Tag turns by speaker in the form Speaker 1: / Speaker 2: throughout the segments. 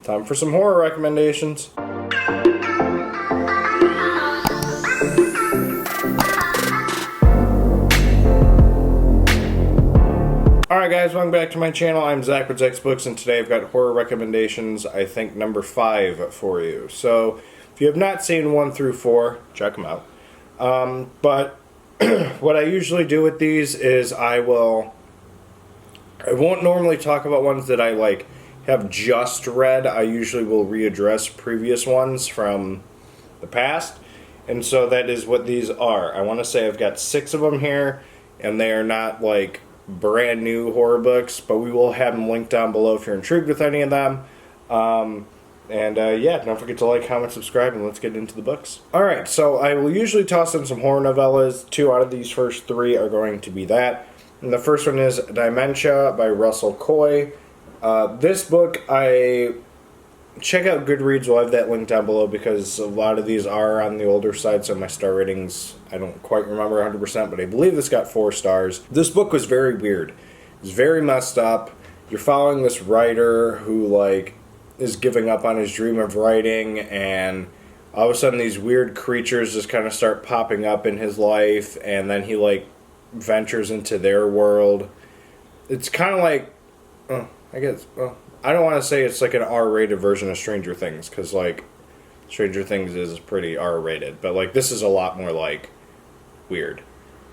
Speaker 1: Time for some horror recommendations. Alright guys, welcome back to my channel. I'm Zach with Zacks Books, and today I've got horror recommendations, I think number 5 for you. So, if you have not seen 1 through 4, check them out. But what I usually do with these is I won't normally talk about ones that I have just read. I usually will readdress previous ones from the past, and so that is what these are. I want to say I've got 6 of them here, and they are not brand new horror books, but we will have them linked down below if you're intrigued with any of them. Yeah, don't forget to like, comment, subscribe, and let's get into the books. Alright, so I will usually toss in some horror novellas. 2 out of these first 3 are going to be that. And the first one is Dementia by Russell Coy. This book, check out Goodreads. We'll have that link down below because a lot of these are on the older side, so my star ratings, I don't quite remember 100%, but I believe this got 4 stars. This book was very weird. It's very messed up. You're following this writer who, is giving up on his dream of writing, and all of a sudden these weird creatures just kind of start popping up in his life, and then he, ventures into their world. It's kind of I don't want to say it's like an R-rated version of Stranger Things, because, Stranger Things is pretty R-rated, but, this is a lot more, weird.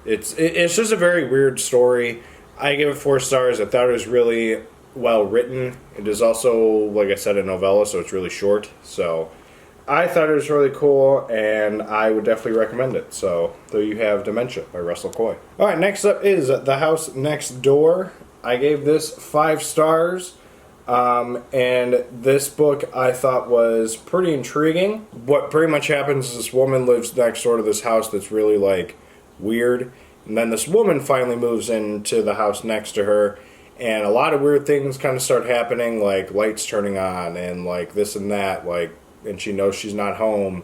Speaker 1: It's just a very weird story. I give it 4 stars. I thought it was really well written. It is also, like I said, a novella, so it's really short. So I thought it was really cool, and I would definitely recommend it. So there you have Dementia by Russell Coy. Alright, next up is The House Next Door. I gave this 5 stars. And this book I thought was pretty intriguing. What pretty much happens is this woman lives next door to this house that's really, weird. And then this woman finally moves into the house next to her, and a lot of weird things kind of start happening, like lights turning on and this and that, and she knows she's not home.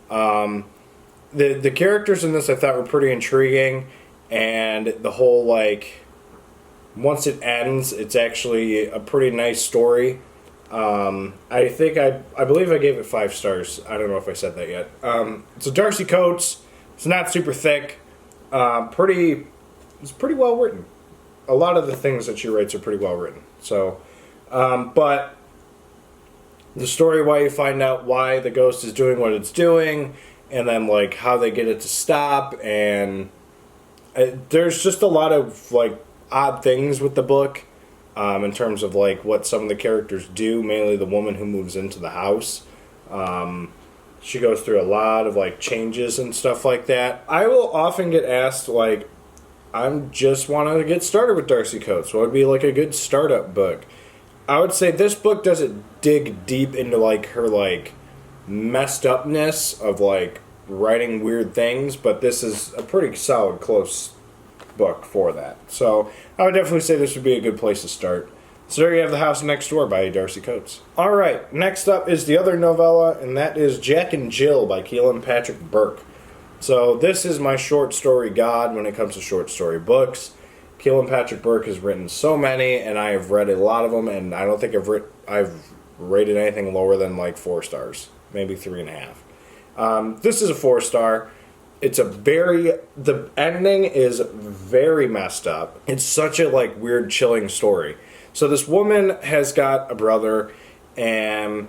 Speaker 1: The characters in this I thought were pretty intriguing, and the whole, once it ends, it's actually a pretty nice story. I believe I gave it 5 stars. I don't know if I said that yet. It's a Darcy Coates. It's not super thick. It's pretty well written. A lot of the things that she writes are pretty well written. So, but the story, why you find out why the ghost is doing what it's doing, and then how they get it to stop, and there's just a lot of odd things with the book, in terms of what some of the characters do, mainly the woman who moves into the house. She goes through a lot of changes and stuff like that. I will often get asked I just want to get started with Darcy Coates. What would be a good startup book? I would say this book doesn't dig deep into her messed upness of writing weird things, but this is a pretty solid, close book for that. So I would definitely say this would be a good place to start. So there you have The House Next Door by Darcy Coates. Alright, next up is the other novella, and that is Jack and Jill by Keelan Patrick Burke. So this is my short story god when it comes to short story books. Keelan Patrick Burke has written so many, and I have read a lot of them, and I don't think I've rated anything lower than 4 stars, maybe 3.5. This is a 4 star. The ending is very messed up. It's such a weird, chilling story. So this woman has got a brother, and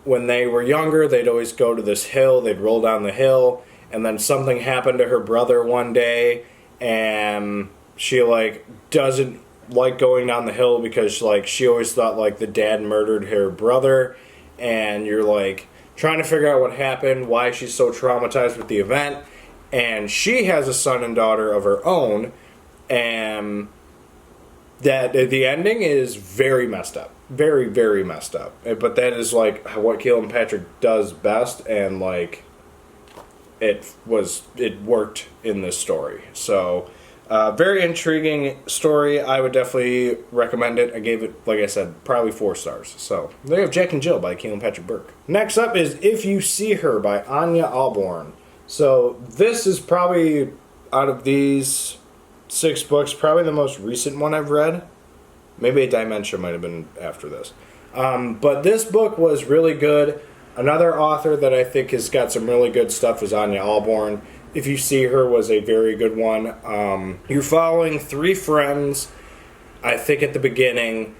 Speaker 1: when they were younger, they'd always go to this hill. They'd roll down the hill, and then something happened to her brother one day, and she doesn't like going down the hill because she always thought the dad murdered her brother, and you're trying to figure out what happened, why she's so traumatized with the event. And she has a son and daughter of her own, and that the ending is very messed up. Very, very messed up. But that is what Keelan Patrick does best, and it worked in this story. So very intriguing story. I would definitely recommend it. I gave it, like I said, probably 4 stars. So there you have Jack and Jill by Keelan Patrick Burke. Next up is If You See Her by Anya Alborn. So this is probably, out of these 6 books, probably the most recent one I've read. Maybe Dementia might have been after this. But this book was really good. Another author that I think has got some really good stuff is Anya Alborn. If You See Her was a very good one. You're following three friends, I think, at the beginning,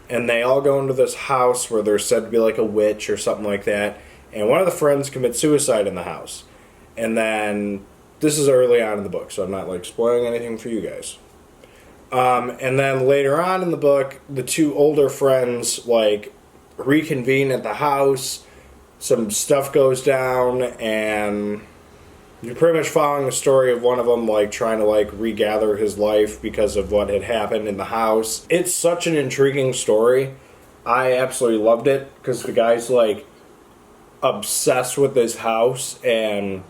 Speaker 1: and they all go into this house where they're said to be like a witch or something like that, and one of the friends commits suicide in the house. And then, this is early on in the book, so I'm not like spoiling anything for you guys. And then later on in the book, the two older friends like reconvene at the house. Some stuff goes down, and you're pretty much following the story of one of them like trying to like regather his life because of what had happened in the house. It's such an intriguing story. I absolutely loved it because the guy's like obsessed with this house, and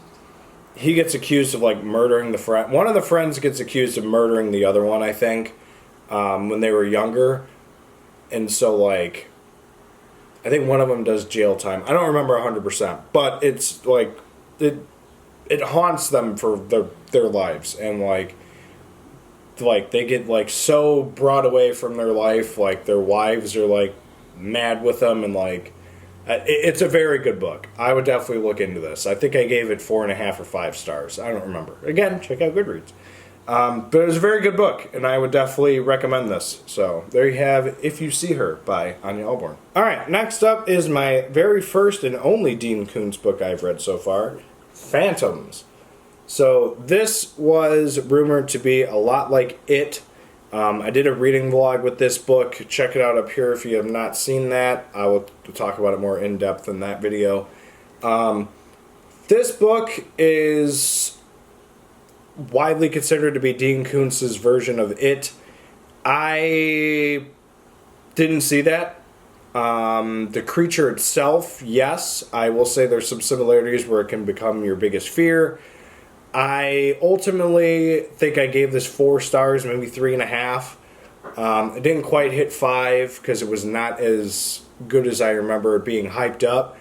Speaker 1: he gets accused of like murdering the friend. One of the friends gets accused of murdering the other one, I think, when they were younger. And so like I think one of them does jail time. I don't remember 100%, but it's like it haunts them for their lives, and like they get like so brought away from their life, like their wives are like mad with them, and like it's a very good book. I would definitely look into this. I think I gave it 4.5 or 5 stars. I don't remember. Again, check out Goodreads. But it was a very good book, and I would definitely recommend this. So there you have If You See Her by Anya Alborn. Alright, next up is my very first and only Dean Koontz book I've read so far, Phantoms. So this was rumored to be a lot like It. I did a reading vlog with this book. Check it out up here if you have not seen that. I will talk about it more in depth in that video. This book is widely considered to be Dean Koontz's version of It. I didn't see that. The creature itself, yes, I will say there's some similarities where it can become your biggest fear. I ultimately think I gave this 4 stars, maybe 3.5. It didn't quite hit 5 because it was not as good as I remember it being hyped up.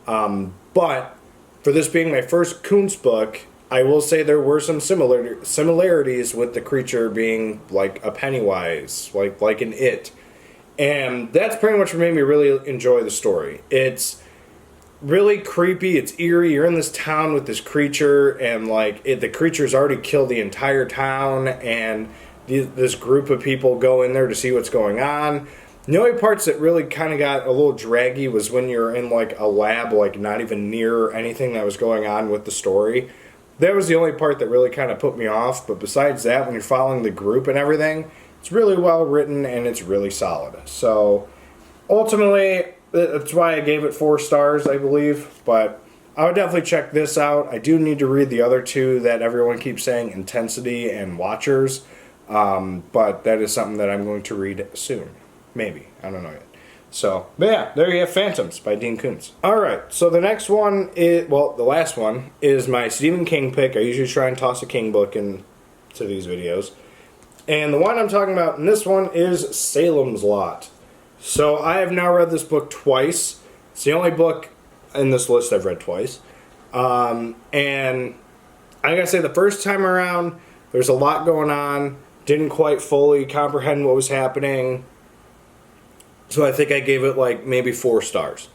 Speaker 1: But for this being my first Koontz book, I will say there were some similarities with the creature being like a Pennywise, like an It. And that's pretty much what made me really enjoy the story. It's really creepy, it's eerie, you're in this town with this creature, and like the creature's already killed the entire town, and this group of people go in there to see what's going on. The only parts that really kind of got a little draggy was when you're in like a lab, like not even near anything that was going on with the story. That was the only part that really kind of put me off, but besides that, when you're following the group and everything, it's really well written and it's really solid. So ultimately, that's why I gave it 4 stars, I believe, but I would definitely check this out. I do need to read the other 2 that everyone keeps saying, Intensity and Watchers, but that is something that I'm going to read soon. Maybe. I don't know yet. So, but yeah, there you have Phantoms by Dean Koontz. Alright, so the next one is, well, the last one is my Stephen King pick. I usually try and toss a King book into these videos. And the one I'm talking about in this one is Salem's Lot. So I have now read this book twice. It's the only book in this list I've read twice. And I gotta say, the first time around, there's a lot going on. Didn't quite fully comprehend what was happening. So I think I gave it like maybe 4 stars.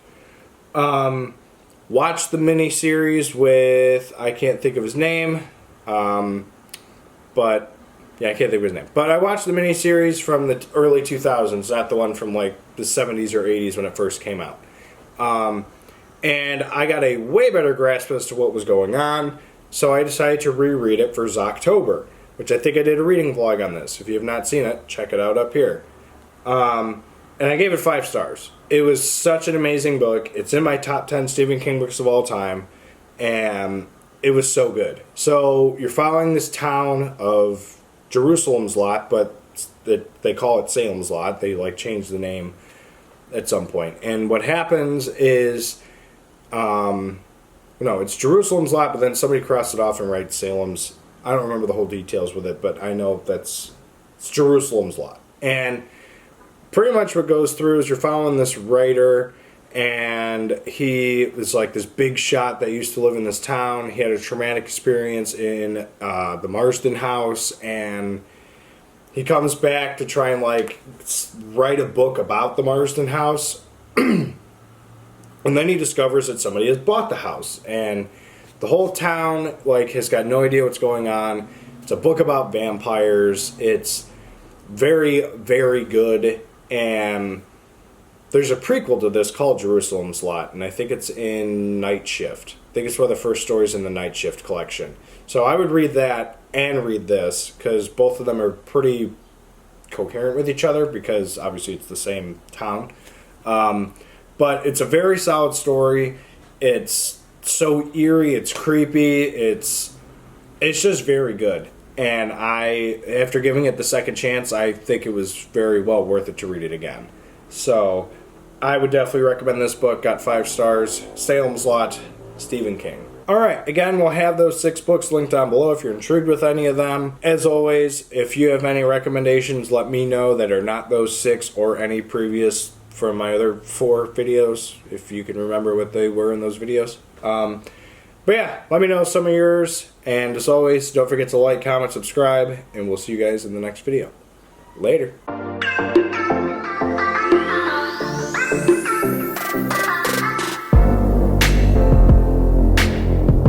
Speaker 1: Watched the mini-series with, I can't think of his name. But, yeah, I can't think of his name. But I watched the mini-series from the early 2000s, not the one from like the 70s or 80s when it first came out. And I got a way better grasp as to what was going on, so I decided to reread it for Zocktober, which I think I did a reading vlog on this. If you have not seen it, check it out up here. And I gave it 5 stars. It was such an amazing book. It's in my top 10 Stephen King books of all time, and it was so good. So you're following this town of Jerusalem's Lot, but they call it Salem's Lot. They like change the name at some point. And what happens is, no, it's Jerusalem's Lot, but then somebody crossed it off and writes Salem's. I don't remember the whole details with it, but I know it's Jerusalem's Lot. And pretty much what goes through is you're following this writer, and he is like this big shot that used to live in this town. He had a traumatic experience in the Marsden house, and he comes back to try and like write a book about the Marsden house, And then he discovers that somebody has bought the house, and the whole town like has got no idea what's going on. It's a book about vampires. It's very, very good, and there's a prequel to this called Salems Lot, and I think it's in Night Shift. I think it's one of the first stories in the Night Shift collection. So I would read that and read this, because both of them are pretty coherent with each other, because obviously it's the same town. But it's a very solid story. It's so eerie, it's creepy, it's just very good. And after giving it the second chance, I think it was very well worth it to read it again. So I would definitely recommend this book. Got 5 stars. Salems Lot, Stephen King. Alright, again, we'll have those 6 books linked down below if you're intrigued with any of them. As always, if you have any recommendations, let me know that are not those 6 or any previous from my other 4 videos, if you can remember what they were in those videos. But yeah, let me know some of yours, and as always, don't forget to like, comment, subscribe, and we'll see you guys in the next video. Later.